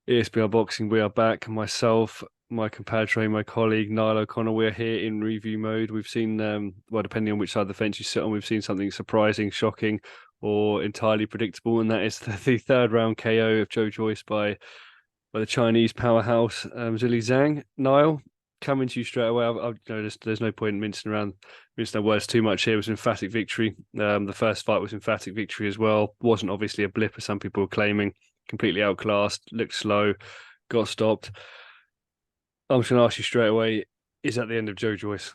ESPN Boxing, we are back. Myself, my compadre, my colleague Niall O'Connor, we're here in review mode. We've seen, well, depending on which side of the fence you sit on, we've seen something surprising, shocking, or entirely predictable, and that is the third round KO of Joe Joyce by the Chinese powerhouse Zhilei Zhang. Niall, coming to you straight away. There's no point in mincing our words too much here. It was an emphatic victory. The first fight was emphatic victory as well. Wasn't obviously a blip, as some people were claiming. Completely outclassed, looked slow, got stopped. I'm just going to ask you straight away, is that the end of Joe Joyce?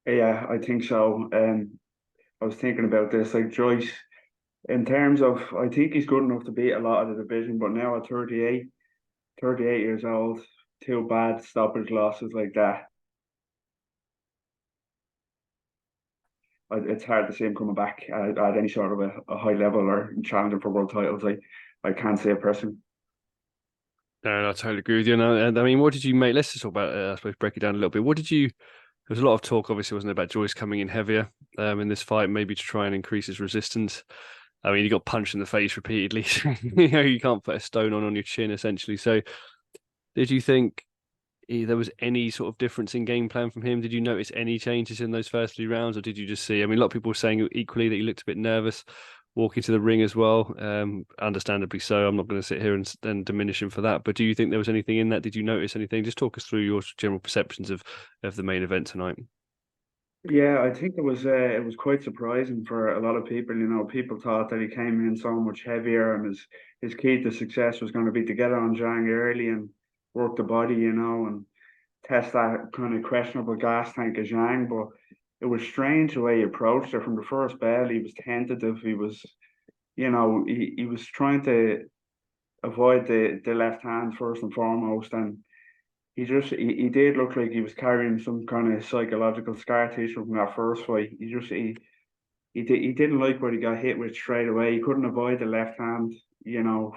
Yeah, I think so. I was thinking about this, like Joyce, in terms of, I think he's good enough to beat a lot of the division, but now at 38 years old, two bad stoppage losses like that, it's hard to see him coming back at any sort of a high level or challenging for world titles. I can't see a person. No, I totally agree with you. And I mean, what did you make? Let's just talk about, I suppose, break it down a little bit. There was a lot of talk, obviously, wasn't there, about Joyce coming in heavier in this fight, maybe to try and increase his resistance. I mean, he got punched in the face repeatedly. You can't put a stone on your chin, essentially. So, did you think there was any sort of difference in game plan from him? Did you notice any changes in those first 3 rounds, or did you just see? I mean, a lot of people were saying equally that he looked a bit nervous walking to the ring as well. Understandably so. I'm not going to sit here and diminish him for that. But do you think there was anything in that? Did you notice anything? Just talk us through your general perceptions of the main event tonight. Yeah, I think it was quite surprising for a lot of people. You know, people thought that he came in so much heavier, and his key to success was going to be to get on Zhang early and work the body, and test that kind of questionable gas tank of Zhang. But it was strange the way he approached it from the first bell. He was tentative. He was trying to avoid the left hand first and foremost, and he did look like he was carrying some kind of psychological scar tissue from that first fight. He didn't like what he got hit with straight away. He couldn't avoid the left hand,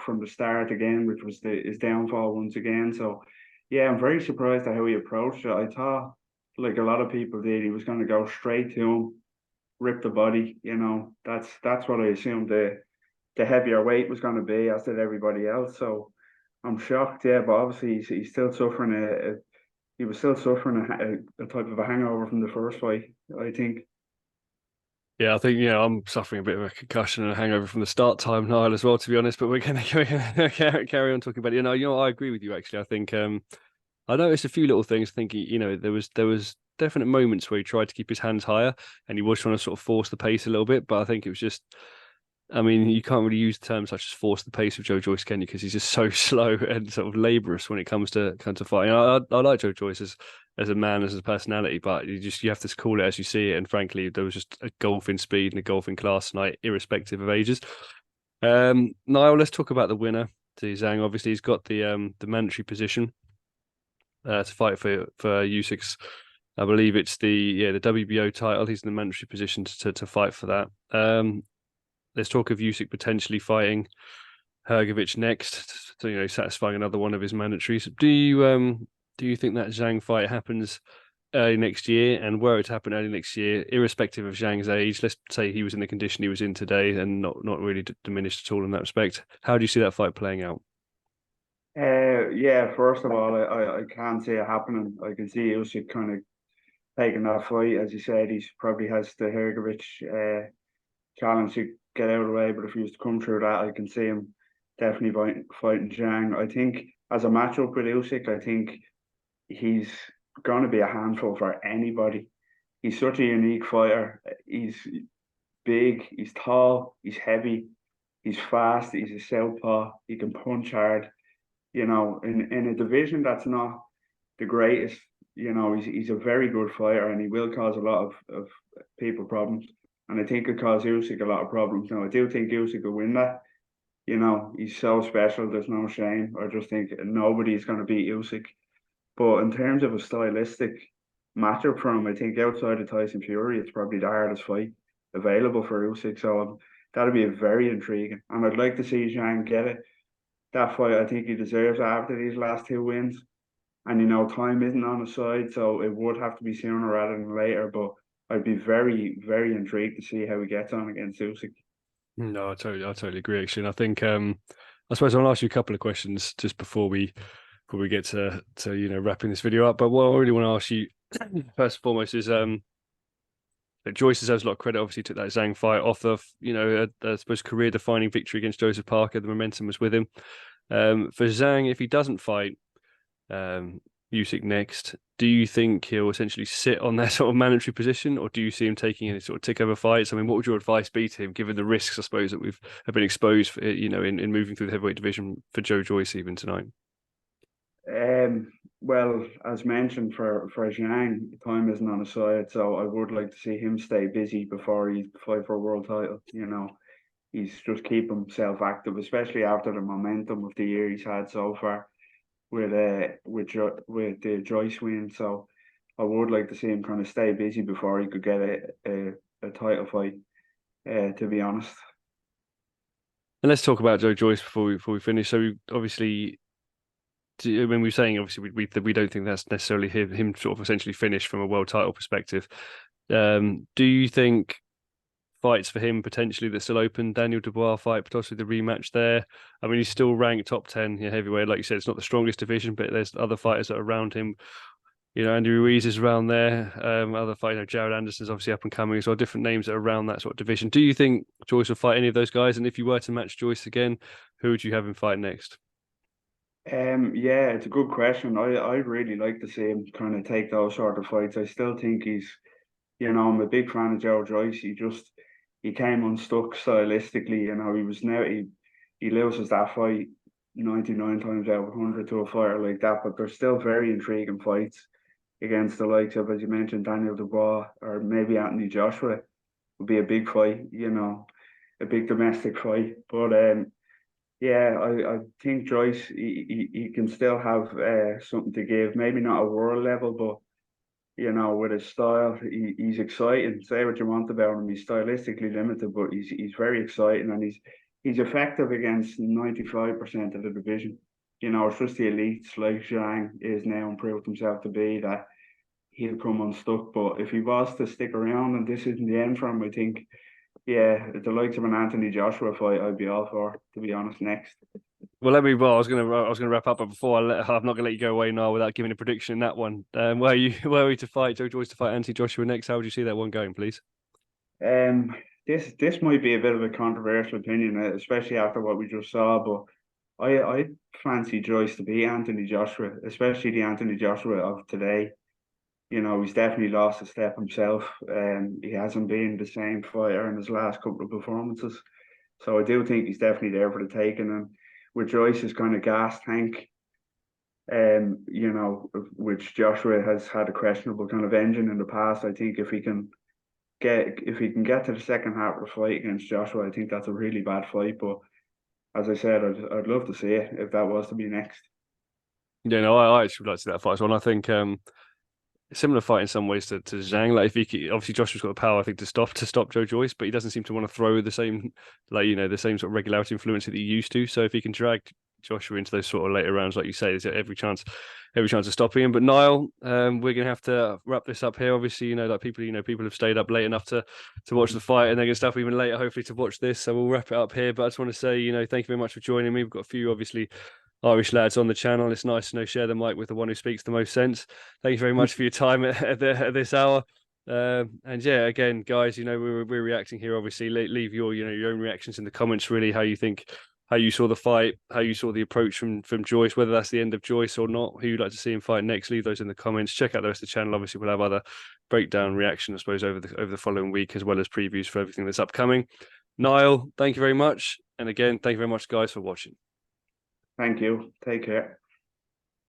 from the start again, which was his downfall once again. So yeah, I'm very surprised at how he approached it. I thought, like a lot of people did, he was going to go straight to him, rip the body. That's what I assumed the heavier weight was going to be, as did everybody else. So I'm shocked, yeah, but obviously he's still suffering he was still suffering a type of a hangover from the first fight, I think. Yeah, I think I'm suffering a bit of a concussion and a hangover from the start time, Niall, as well, to be honest. But we're going to carry on talking about it. I agree with you actually. I think I noticed a few little things. Thinking, there was definite moments where he tried to keep his hands higher, and he was trying to sort of force the pace a little bit. But I think it was just, I mean, you can't really use terms such as force the pace of Joe Joyce, can you? Because he's just so slow and sort of laborious when it comes to fighting. I like Joe Joyce as a man, as a personality, but you have to call it as you see it. And frankly, there was just a golfing speed and a golfing class tonight, irrespective of ages. Niall, let's talk about the winner. To Zhang, obviously, he's got the mandatory position to fight for Usyk's. I believe it's the WBO title. He's in the mandatory position to fight for that. There's talk of Usyk potentially fighting Hrgovic next, to satisfying another one of his mandatories. Do you think that Zhang fight happens early next year? And were it to happen early next year, irrespective of Zhang's age, let's say he was in the condition he was in today and not really diminished at all in that respect. How do you see that fight playing out? Yeah, first of all, I can't see it happening. I can see Usyk kind of taking that fight. As you said, he probably has the Hrgovic challenge to get out of the way, but if he was to come through that, I can see him definitely fighting Zhang. I think as a matchup with Usyk, I think he's going to be a handful for anybody. He's such a unique fighter. He's big, he's tall, he's heavy, he's fast, he's a southpaw, he can punch hard. In a division that's not the greatest, he's a very good fighter, and he will cause a lot of people problems. And I think it caused Usyk a lot of problems. Now, I do think Usyk will win that. He's so special, there's no shame. I just think nobody's going to beat Usyk. But in terms of a stylistic matchup for him, I think outside of Tyson Fury, it's probably the hardest fight available for Usyk. So that'll be a very intriguing. And I'd like to see Zhang get it. That fight, I think he deserves it after these last two wins. And time isn't on his side, so it would have to be sooner rather than later. But I'd be very, very intrigued to see how he gets on against Usyk. No, I totally agree. Actually, and I think I suppose I'll ask you a couple of questions just before we get to wrapping this video up. But what I really want to ask you first and foremost is that Joyce deserves a lot of credit. Obviously, took that Zhang fight off of I suppose career defining victory against Joseph Parker. The momentum was with him. For Zhang, if he doesn't fight Usyk next, do you think he'll essentially sit on that sort of mandatory position, or do you see him taking any sort of tick over fights? I mean, what would your advice be to him, given the risks, I suppose, that have been exposed for, in moving through the heavyweight division for Joe Joyce even tonight? Well, as mentioned, for Zhang, time isn't on his side, so I would like to see him stay busy before he fight for a world title. He's just keep himself active, especially after the momentum of the year he's had so far with the Joyce win. So I would like to see him kind of stay busy before he could get a title fight. To be honest. And let's talk about Joe Joyce before we finish. So obviously, when we're saying obviously we don't think that's necessarily him sort of essentially finished from a world title perspective. Do you think fights for him potentially that's still open? Daniel Dubois fight, potentially the rematch there. I mean, he's still ranked top 10 heavyweight. Like you said, it's not the strongest division, but there's other fighters that are around him. Andy Ruiz is around there. Other fighter, Jared Anderson's obviously up and coming. So different names that are around that sort of division. Do you think Joyce will fight any of those guys? And if you were to match Joyce again, who would you have him fight next? Yeah, it's a good question. I'd really like to see him kind of take those sort of fights. I still think I'm a big fan of Joe Joyce. He came unstuck stylistically. He loses that fight 99 times out of 100 to a fighter like that, but there's still very intriguing fights against the likes of, as you mentioned, Daniel Dubois or maybe Anthony Joshua would be a big fight, a big domestic fight. But yeah, I think Joyce he can still have something to give. Maybe not a world level, but with his style, he's exciting. Say what you want about him, he's stylistically limited, but he's very exciting and he's effective against 95% of the division. It's just the elites like Zhang is now and proved himself to be that he'll come unstuck. But if he was to stick around and this isn't the end for him, I think yeah, the likes of an Anthony Joshua fight, I'd be all for, to be honest, next. Well, I was gonna wrap up, but I'm not gonna let you go away now without giving a prediction in that one. Where are you to fight Joe Joyce to fight Anthony Joshua next? How would you see that one going, please? Um, this might be a bit of a controversial opinion, especially after what we just saw, but I fancy Joyce to beat Anthony Joshua, especially the Anthony Joshua of today. He's definitely lost a step himself. He hasn't been the same fighter in his last couple of performances. So I do think he's definitely there for the taking. And with Joyce's kind of gas tank, which Joshua has had a questionable kind of engine in the past, I think if he can get to the second half of the fight against Joshua, I think that's a really bad fight. But as I said, I'd love to see it if that was to be next. Yeah, no, I actually would like to see that fight as well. And I think similar fight in some ways to Zhang. Like if obviously Joshua's got the power, I think, to stop Joe Joyce, but he doesn't seem to want to throw the same the same sort of regularity and fluency that he used to. So if he can drag Joshua into those sort of later rounds, like you say, there's every chance of stopping him. But Niall, we're gonna have to wrap this up here. Obviously, that people have stayed up late enough to watch the fight, and they're gonna stay up even later, hopefully, to watch this. So we'll wrap it up here. But I just want to say, thank you very much for joining me. We've got a few obviously Irish lads on the channel. It's nice to share the mic with the one who speaks the most sense. Thank you very much for your time at this hour. And yeah, again, guys, we're reacting here. Obviously, leave your own reactions in the comments. Really, how you think, how you saw the fight, how you saw the approach from Joyce, whether that's the end of Joyce or not. Who you'd like to see him fight next? Leave those in the comments. Check out the rest of the channel. Obviously, we'll have other breakdown reaction, I suppose, over the following week, as well as previews for everything that's upcoming. Niall, thank you very much, and again, thank you very much, guys, for watching. Thank you. Take care.